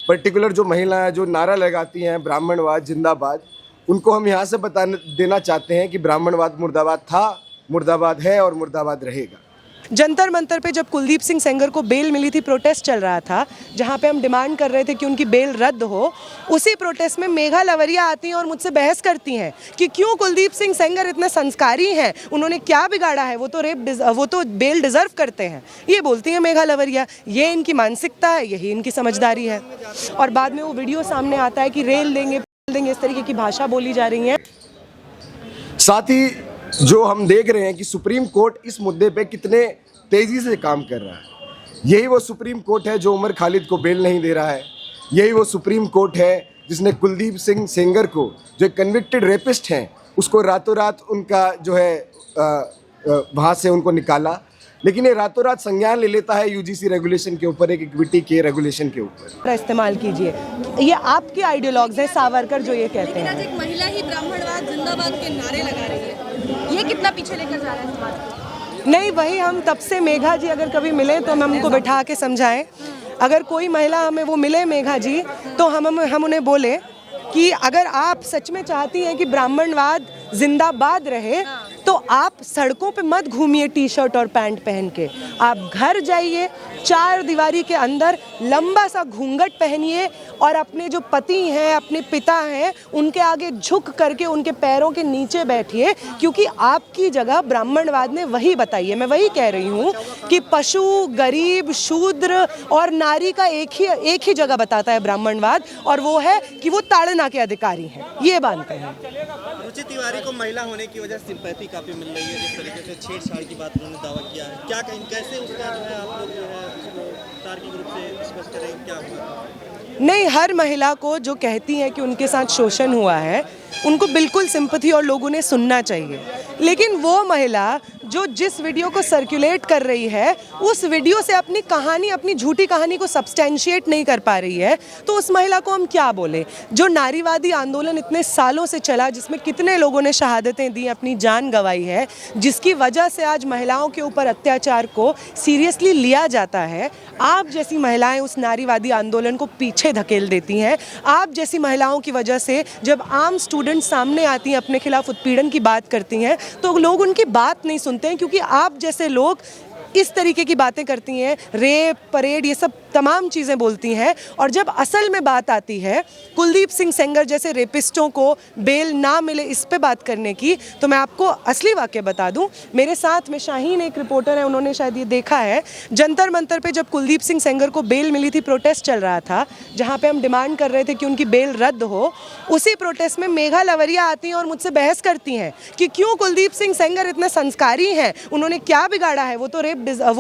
Particular जो महिलाएं जो नारा लगाती हैं ब्राह्मणवाद जिंदाबाद, उनको हम यहाँ से बता देना चाहते हैं कि ब्राह्मणवाद मुर्दाबाद था, मुर्दाबाद है और मुर्दाबाद रहेगा। जंतर मंतर पे जब कुलदीप सिंह सेंगर को बेल मिली थी, प्रोटेस्ट चल रहा था जहाँ पे हम डिमांड कर रहे थे कि उनकी बेल रद्द हो, उसी प्रोटेस्ट में मेघा लवरिया आती हैं और मुझसे बहस करती हैं कि क्यों कुलदीप सिंह सेंगर इतने संस्कारी हैं, उन्होंने क्या बिगाड़ा है, वो तो बेल डिज़र्व करते हैं, ये बोलती हैं मेघा लवरिया। ये इनकी मानसिकता है, यही इनकी समझदारी है। और बाद में वो वीडियो सामने आता है कि रेल देंगे, इस तरीके की भाषा बोली जा रही है। साथ ही जो हम देख रहे हैं कि सुप्रीम कोर्ट इस मुद्दे पे कितने तेजी से काम कर रहा है। यही वो सुप्रीम कोर्ट है जो उमर खालिद को बेल नहीं दे रहा है। यही वो सुप्रीम कोर्ट है जिसने कुलदीप सिंह सेंगर को, जो कन्विक्टेड रेपिस्ट हैं, उसको रातों रात उनका जो है वहाँ से उनको निकाला। लेकिन ये रातों रात संज्ञान ले लेता है यूजीसी रेगुलेशन के ऊपर, एक इक्विटी के रेगुलेशन के ऊपर। इस्तेमाल कीजिए, ये आपके आइडियोलॉग्स हैं सावरकर जो ये कहते हैं। आज एक महिला ही ब्राह्मणवाद जिंदाबाद के नारे लगा रही है, ये कितना पीछे लेकर जा रहा है समाज को? नहीं, वही हम तब से मेघा जी अगर कभी मिले तो हम उनको बैठा के समझाएं। अगर कोई महिला हमें वो मिले मेघा जी, तो हम उन्हें बोले कि अगर आप सच में चाहती हैं कि ब्राह्मणवाद जिंदाबाद रहे, तो आप सड़कों पे मत घूमिए टी शर्ट और पैंट पहन के। आप घर जाइए, चार दीवारी के अंदर लंबा सा घूंघट पहनिए और अपने जो पति हैं, अपने पिता हैं, उनके आगे झुक करके उनके पैरों के नीचे बैठिए, क्योंकि आपकी जगह ब्राह्मणवाद ने वही बताई है। मैं वही कह रही हूँ कि पशु, गरीब, शूद्र और नारी का एक ही जगह बताता है ब्राह्मणवाद, और वो है कि वो ताड़ना के अधिकारी हैं, ये मानते हैं। रुचि तिवारी को महिला होने की वजह से सिंपैथी काफ़ी मिल रही है, जिस तरीके से छेड़छाड़ की बात उन्होंने दावा किया है, क्या कहें, कैसे उसका जो है आप लोग जो है उसको तार्किक रूप से स्पष्ट करें, क्या हुआ? नहीं, हर महिला को जो कहती हैं कि उनके साथ शोषण हुआ है, उनको बिल्कुल सिंपैथी और लोगों ने सुनना चाहिए। लेकिन वो महिला जो जिस वीडियो को सर्कुलेट कर रही है, उस वीडियो से अपनी कहानी, अपनी झूठी कहानी को सब्सटेंशिएट नहीं कर पा रही है, तो उस महिला को हम क्या बोले? जो नारीवादी आंदोलन इतने सालों से चला, जिसमें कितने लोगों ने शहादतें दी, अपनी जान गंवाई है, जिसकी वजह से आज महिलाओं के ऊपर अत्याचार को सीरियसली लिया जाता है, आप जैसी महिलाएं उस नारीवादी आंदोलन को पीछे धकेल देती हैं। आप जैसी महिलाओं की वजह से जब आम स्टूडेंट सामने आती हैं, अपने खिलाफ उत्पीड़न की बात करती हैं, तो लोग उनकी बात नहीं सुनते हैं, क्योंकि आप जैसे लोग इस तरीके की बातें करती हैं, रेप, परेड, ये सब तमाम चीज़ें बोलती हैं। और जब असल में बात आती है कुलदीप सिंह सेंगर जैसे रेपिस्टों को बेल ना मिले, इस पे बात करने की, तो मैं आपको असली वाक़या बता दूं। मेरे साथ में शाहीन एक रिपोर्टर है, उन्होंने शायद ये देखा है, जंतर मंतर पे जब कुलदीप सिंह सेंगर को बेल मिली थी, प्रोटेस्ट चल रहा था जहाँ पे हम डिमांड कर रहे थे कि उनकी बेल रद्द हो, उसी प्रोटेस्ट में मेघा लवरिया आती हैं और मुझसे बहस करती हैं कि क्यों कुलदीप सिंह सेंगर इतने संस्कारी हैं, उन्होंने क्या बिगाड़ा है, वो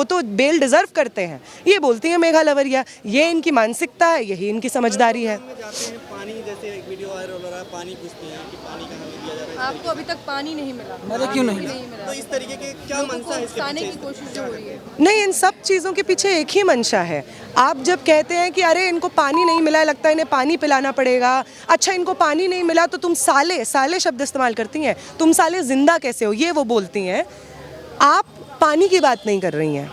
तो बेल डिज़र्व करते हैं, ये बोलती हैं मेघा लवरिया। ये इनकी मानसिकता है, यही इनकी समझदारी है। पानी जैसे एक वीडियो वायरल हो रहा है, पानी पूछती हैं कि पानी कहाँ दिया जा रहा है, आपको अभी तक पानी नहीं मिला? मतलब क्यों नहीं मिला? तो इस तरीके के क्या मंशा है इसके पीछे? की कोशिश जो हो रही है। नहीं, इन सब चीज़ों के पीछे एक ही मंशा है। आप जब कहते हैं कि अरे इनको पानी नहीं मिला, लगता है इन्हें पानी पिलाना पड़ेगा, अच्छा इनको पानी नहीं मिला तो तुम साले शब्द इस्तेमाल करती हैं, तुम साले जिंदा कैसे हो, ये वो बोलती हैं। आप पानी की बात नहीं कर रही हैं,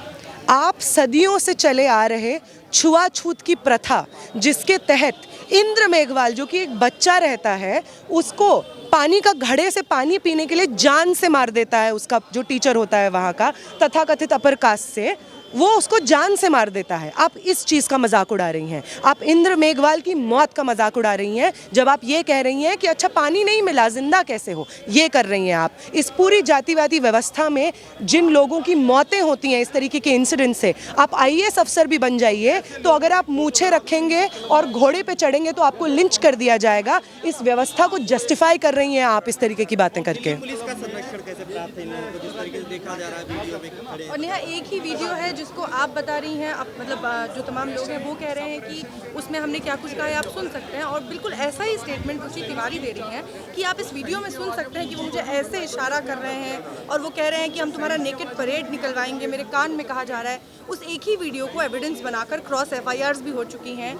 आप सदियों से चले आ रहे छुआछूत की प्रथा, जिसके तहत इंद्र मेघवाल जो कि एक बच्चा रहता है, उसको पानी का घड़े से पानी पीने के लिए जान से मार देता है, उसका जो टीचर होता है वहाँ का, तथाकथित अपर कास्ट से, वो उसको जान से मार देता है। आप इस चीज़ का मजाक उड़ा रही हैं, आप इंद्र मेघवाल की मौत का मजाक उड़ा रही हैं, जब आप ये कह रही हैं कि अच्छा पानी नहीं मिला, जिंदा कैसे हो, ये कर रही हैं आप। इस पूरी जातिवादी व्यवस्था में जिन लोगों की मौतें होती हैं इस तरीके के इंसिडेंट से, आप IAS अफसर भी बन जाइए, तो अगर आप मूछें रखेंगे और घोड़े पे चढ़ेंगे तो आपको लिंच कर दिया जाएगा। इस व्यवस्था को जस्टिफाई कर रही हैं आप इस तरीके की बातें करके। पुलिस का संरक्षण कैसे प्राप्त है इन लोगों को, जिस तरीके से देखा जा रहा है वीडियो में खड़े? और नेहा, एक ही वीडियो है जिसको आप बता रही हैं, आप मतलब जो तमाम लोग हैं वो कह रहे हैं कि उसमें हमने क्या कुछ कहा है, आप सुन सकते हैं। और बिल्कुल ऐसा ही स्टेटमेंट रुचि तिवारी दे रही हैं कि आप इस वीडियो में सुन सकते हैं कि वो मुझे ऐसे इशारा कर रहे हैं और वो कह रहे हैं कि हम तुम्हारा नेकेड परेड निकलवाएंगे, मेरे कान में कहा जा रहा है। उस एक ही वीडियो को एविडेंस बनाकर क्रॉस FIRs भी हो चुकी हैं।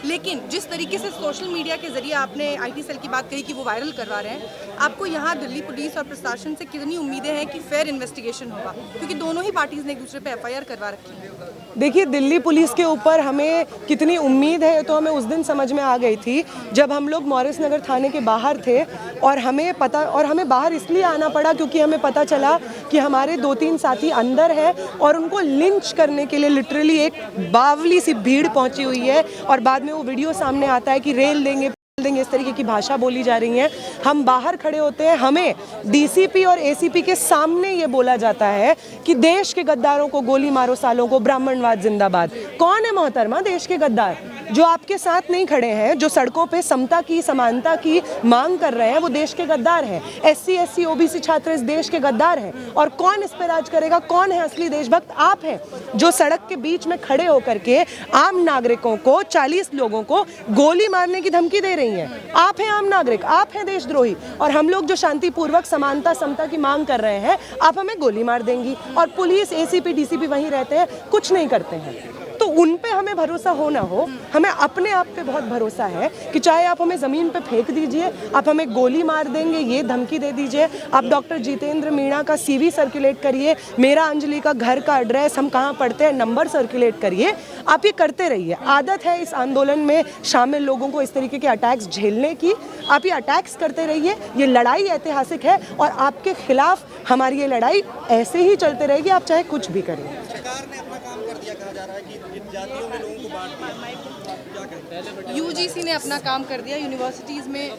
लेकिन जिस तरीके से सोशल मीडिया के जरिए आपने IT सेल की बात कही कि वो वायरल करवा रहे हैं, आपको यहाँ दिल्ली पुलिस और प्रशासन से कितनी उम्मीदें हैं कि फेयर इन्वेस्टिगेशन होगा, क्योंकि दोनों ही पार्टीज ने एक दूसरे पे FIR करवा रखी है। देखिए, दिल्ली पुलिस के ऊपर हमें कितनी उम्मीद है तो हमें उस दिन समझ में आ गई थी जब हम लोग मॉरिस नगर थाने के बाहर थे और हमें बाहर इसलिए आना पड़ा क्योंकि हमें पता चला कि हमारे 2-3 साथी अंदर हैं और उनको लिंच करने के लिए लिटरली एक बावली सी भीड़ पहुंची हुई है और बाद में वो वीडियो सामने आता है कि रेल देंगे, इस तरीके की भाषा बोली जा रही है। हम बाहर खड़े होते हैं, हमें डीसीपी और एसीपी के सामने ये बोला जाता है कि देश के गद्दारों को गोली मारो, सालों को, ब्राह्मणवाद जिंदाबाद। कौन है मोहतरमा देश के गद्दार? जो आपके साथ नहीं खड़े हैं, जो सड़कों पे समता की, समानता की मांग कर रहे हैं, वो देश के गद्दार हैं। SC SC OBC छात्र इस देश के गद्दार हैं। और कौन इस पे राज करेगा? कौन है असली देशभक्त? आप हैं, जो सड़क के बीच में खड़े होकर के आम नागरिकों को, 40 लोगों को गोली मारने की धमकी दे रही हैं। आप हैं आम नागरिक, आप हैं देशद्रोही, और हम लोग जो शांतिपूर्वक समानता, समता की मांग कर रहे हैं, आप हमें गोली मार देंगी। और पुलिस, ACP DCP वहीं रहते हैं, कुछ नहीं करते हैं। तो उन पे हमें भरोसा हो ना हो, हमें अपने आप पे बहुत भरोसा है कि चाहे आप हमें ज़मीन पे फेंक दीजिए, आप हमें गोली मार देंगे, ये धमकी दे दीजिए, आप डॉक्टर जितेंद्र मीणा का CV सर्कुलेट करिए, मेरा अंजलि का घर का एड्रेस, हम कहाँ पढ़ते हैं, नंबर सर्कुलेट करिए, आप ये करते रहिए। आदत है इस आंदोलन में शामिल लोगों को इस तरीके के अटैक्स झेलने की। आप ये अटैक्स करते रहिए, ये लड़ाई ऐतिहासिक है और आपके खिलाफ हमारी ये लड़ाई ऐसे ही चलते रहेगी, आप चाहे कुछ भी करें। सरकार ने अपना काम कर दिया, कहा जा रहा है कि इन जातियों में लोगों को बांट दिया, क्या कहते हैं? UGC ने अपना काम कर दिया। यूनिवर्सिटीज़ में,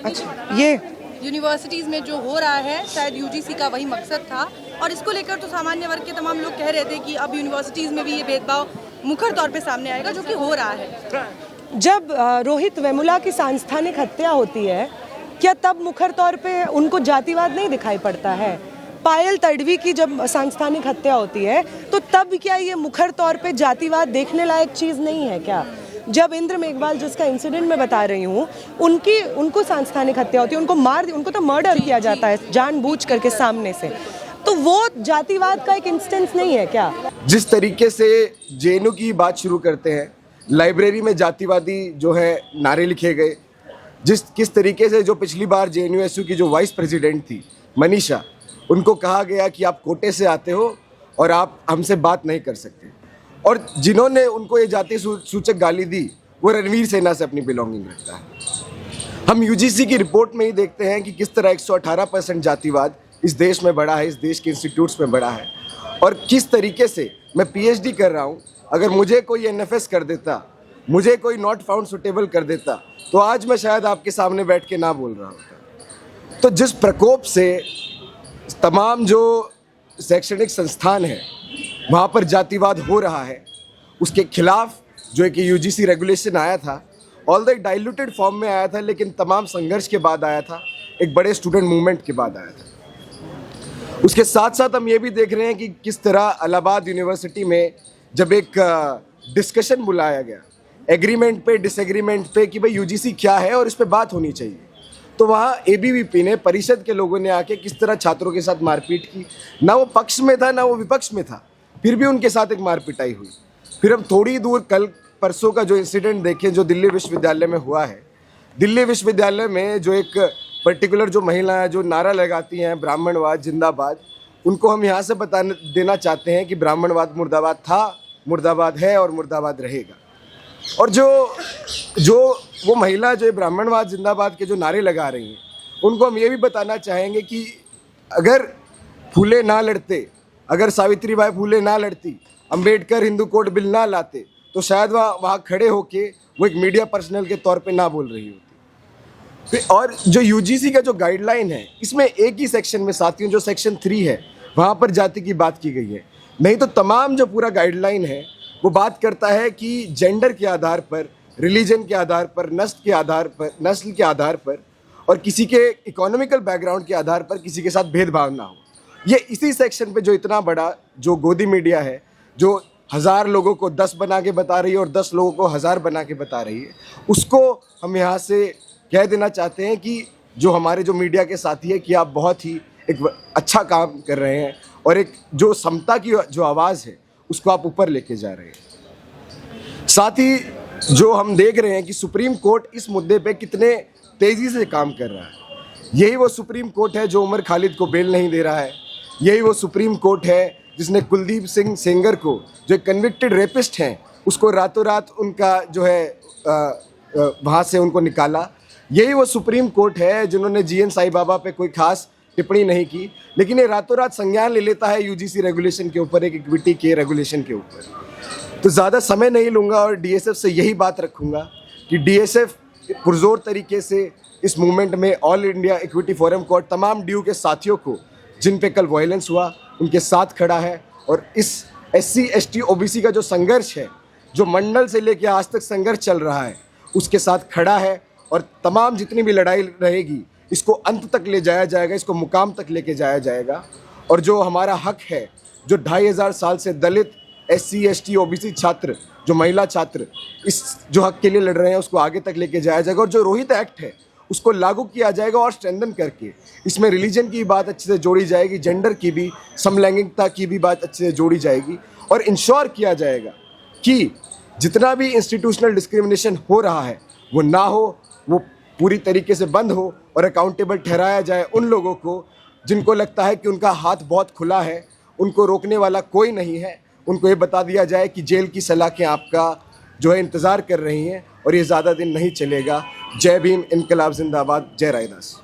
अच्छा, ये यूनिवर्सिटीज़ में जो हो रहा है शायद UGC का वही मकसद था, और इसको लेकर तो सामान्य वर्ग के तमाम लोग कह रहे थे कि अब यूनिवर्सिटीज़ में भी ये भेदभाव मुखर तौर पे सामने आएगा, जो कि हो रहा है। जब रोहित वेमुला की सांस्थानिक हत्या होती है, क्या तब मुखर तौर पे उनको जातिवाद नहीं दिखाई पड़ता है? पायल तडवी की जब सांस्थानिक हत्या होती है तो तब क्या ये मुखर तौर पे जातिवाद देखने लायक चीज़ नहीं है क्या? जब इंद्र मेघवाल, जिसका इंसिडेंट मैं बता रही हूँ, उनको सांस्थानिक हत्या होती है, उनको तो मर्डर किया जाता है जानबूझ करके सामने से, तो वो जातिवाद का एक इंस्टेंस नहीं है क्या? जिस तरीके से JNU की बात शुरू करते हैं, लाइब्रेरी में जातिवादी जो है नारे लिखे गए, किस तरीके से जो पिछली बार JNUSU की जो वाइस प्रेसिडेंट थी मनीषा, उनको कहा गया कि आप कोटे से आते हो और आप हमसे बात नहीं कर सकते, और जिन्होंने उनको ये जाति सूचक गाली दी वो रणवीर सेना से अपनी बिलोंगिंग रखता है। हम UGC की रिपोर्ट में ही देखते हैं कि किस तरह 118% जातिवाद इस देश में बढ़ा है, इस देश के इंस्टीट्यूट्स में बढ़ा है, और किस तरीके से मैं PhD कर रहा हूँ, अगर मुझे कोई NFS कर देता, मुझे कोई नॉट फाउंड सुटेबल कर देता, तो आज मैं शायद आपके सामने बैठ के ना बोल रहा होता। तो जिस प्रकोप से तमाम जो शैक्षणिक संस्थान हैं वहाँ पर जातिवाद हो रहा है, उसके खिलाफ जो एक UGC रेगुलेशन आया था, ऑल्दो एक डाइल्यूटेड फॉर्म में आया था, लेकिन तमाम संघर्ष के बाद आया था, एक बड़े स्टूडेंट मूवमेंट के बाद आया था। उसके साथ साथ हम ये भी देख रहे हैं कि किस तरह इलाहाबाद यूनिवर्सिटी में जब एक डिस्कशन बुलाया गया एग्रीमेंट पे, डिसएग्रीमेंट पे, कि भाई UGC क्या है और इस पे बात होनी चाहिए, तो वहाँ ABVP ने, परिषद के लोगों ने आके किस तरह छात्रों के साथ मारपीट की। ना वो पक्ष में था ना वो विपक्ष में था, फिर भी उनके साथ एक मारपिटाई हुई। फिर हम थोड़ी दूर कल परसों का जो इंसिडेंट देखें जो दिल्ली विश्वविद्यालय में हुआ है, दिल्ली विश्वविद्यालय में जो एक पर्टिकुलर जो महिलाएं जो नारा लगाती हैं ब्राह्मणवाद जिंदाबाद, उनको हम यहाँ से बता देना चाहते हैं कि ब्राह्मणवाद मुर्दाबाद था, मुर्दाबाद है और मुर्दाबाद रहेगा। और जो वो महिला जो ब्राह्मणवाद जिंदाबाद के जो नारे लगा रही हैं, उनको हम ये भी बताना चाहेंगे कि अगर फूले ना लड़ते, अगर सावित्रीबाई फूले ना लड़ती, अंबेडकर हिंदू कोड बिल ना लाते, तो शायद वहाँ खड़े होके वो एक मीडिया पर्सनल के तौर पे ना बोल रही होती। और जो UGC का जो गाइडलाइन है, इसमें एक ही सेक्शन में साथियों, जो सेक्शन 3 है, वहाँ पर जाति की बात की गई है, नहीं तो तमाम जो पूरा गाइडलाइन है वो बात करता है कि जेंडर के आधार पर, रिलीजन के आधार पर, नस्ल के आधार पर और किसी के इकोनॉमिकल बैकग्राउंड के आधार पर किसी के साथ भेदभाव ना हो। ये इसी सेक्शन पे जो इतना बड़ा जो गोदी मीडिया है, जो 1000 लोगों को 10 बना के बता रही है और 10 लोगों को 1000 बना के बता रही है, उसको हम यहाँ से कह देना चाहते हैं कि जो हमारे जो मीडिया के साथी है कि आप बहुत ही एक अच्छा काम कर रहे हैं और एक जो समता की जो आवाज़ है उसको आप ऊपर लेके जा रहे हैं। साथ ही जो हम देख रहे हैं कि सुप्रीम कोर्ट इस मुद्दे पे कितने तेज़ी से काम कर रहा है। यही वो सुप्रीम कोर्ट है जो उमर खालिद को बेल नहीं दे रहा है। यही वो सुप्रीम कोर्ट है जिसने कुलदीप सिंह सेंगर को, जो एक कन्विक्टेड रेपिस्ट हैं, उसको रातों रात उनका जो है वहाँ से उनको निकाला। यही वो सुप्रीम कोर्ट है जिन्होंने जीएन साई बाबा पे कोई खास टिप्पणी नहीं की, लेकिन ये रातों रात संज्ञान ले लेता है यूजीसी रेगुलेशन के ऊपर, एक इक्विटी के रेगुलेशन के ऊपर। तो ज़्यादा समय नहीं लूँगा और डीएसएफ से यही बात रखूँगा कि डीएसएफ पुरजोर तरीके से इस मूवमेंट में ऑल इंडिया इक्विटी फोरम को और तमाम ड्यू के साथियों को जिन पे कल वायलेंस हुआ उनके साथ खड़ा है। और इस SC ST OBC का जो संघर्ष है, जो मंडल से लेकर आज तक संघर्ष चल रहा है, उसके साथ खड़ा है। और तमाम जितनी भी लड़ाई रहेगी इसको अंत तक ले जाया जाएगा, इसको मुकाम तक लेके जाया जाएगा। और जो हमारा हक है, जो 2500 साल से दलित SC ST OBC छात्र, जो महिला छात्र इस जो हक के लिए लड़ रहे हैं, उसको आगे तक लेके जाया जाएगा। और जो रोहित एक्ट है उसको लागू किया जाएगा और स्ट्रेंथन करके इसमें रिलीजन की बात अच्छे से जोड़ी जाएगी, जेंडर की भी, समलैंगिकता की भी बात अच्छे से जोड़ी जाएगी। और इंश्योर किया जाएगा कि जितना भी इंस्टीट्यूशनल डिस्क्रिमिनेशन हो रहा है वो ना हो, वो पूरी तरीके से बंद हो और अकाउंटेबल ठहराया जाए उन लोगों को जिनको लगता है कि उनका हाथ बहुत खुला है, उनको रोकने वाला कोई नहीं है। उनको ये बता दिया जाए कि जेल की सलाखें आपका जो है इंतज़ार कर रही हैं और ये ज़्यादा दिन नहीं चलेगा। जय भीम, इनकलाब जिंदाबाद, जय रायदास।